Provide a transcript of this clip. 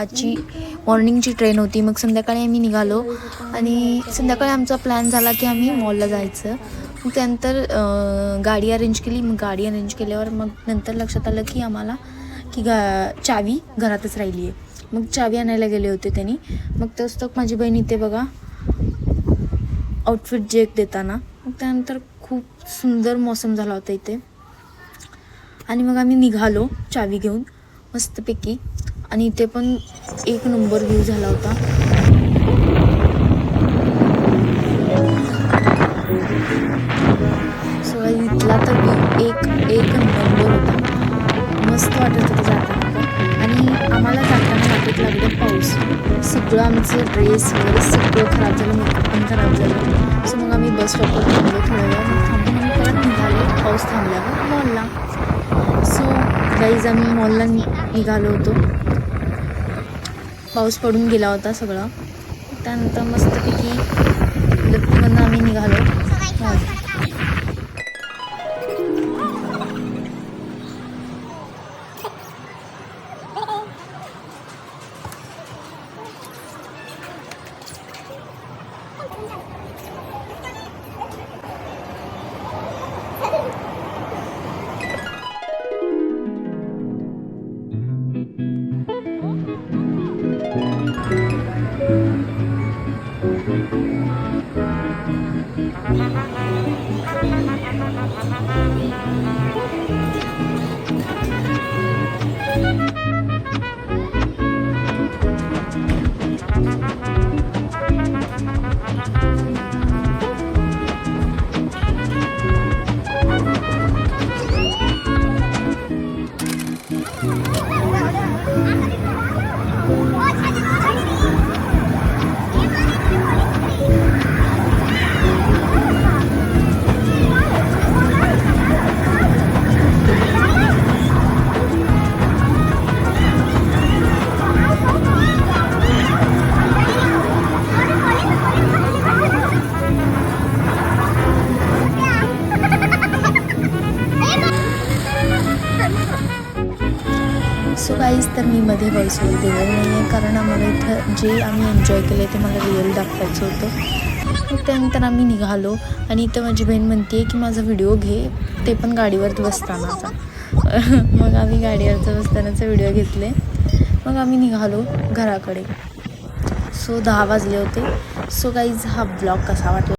6ची मॉर्निंगची train होती. मग संध्याकाळी आम्ही निघालो आणि संध्याकाळी आमचा प्लॅन झाला की आम्ही मॉलला जायचं. मग त्यानंतर गाडी अरेंज केली. मग गाडी अरेंज केल्यावर मग नंतर लक्षात आलं की आम्हाला की चावी घरातच राहिली आहे. मग चावी आणायला गेले होते त्यांनी. मग तसं माझी बहीण इथे बघा आउटफिट चेक देताना. मग त्यानंतर खूप सुंदर मौसम झाला होता इथे आणि मग आम्ही निघालो चावी घेऊन मस्तपैकी. आणि इथे पण एक नंबर व्ह्यू झाला होता. सो इथला तर एक नंबर होता. मस्त वाटत होतं जाताना पण. आणि आम्हाला जाताना वाटत लागलं पाऊस. सगळं आमचं ड्रेस वगैरे सगळं खराब झालं, मेकअप पण खराब झालं. सो मग आम्ही बस स्टॉपवर थांबलो थोड्या वेळ. मग थांबून आम्ही परत निघालो पाऊस थांबल्यावर मॉलला. सो गाईज आम्ही मॉलला निघालो होतो. पाऊस पडून गेला होता सगळा. त्यानंतर मस्तपैकी लग्नमधून आम्ही निघालो. सो गाईज तर मी मध्ये व्हॉइस ओव्हर दिलेलं नाही आहे कारण आम्हाला इथं जे आम्ही एन्जॉय केलं ते मला रिअल दाखवायचं होतं. मग त्यानंतर आम्ही निघालो आणि इथं माझी बहीण म्हणते की माझा व्हिडिओ घे, ते पण गाडीवर बसतानाचा. मग आम्ही गाडीवरचा बसतानाचा व्हिडिओ घेतले. मग आम्ही निघालो घराकडे. सो 10 वाजले होते. सो गाईज हा ब्लॉग कसा वाटला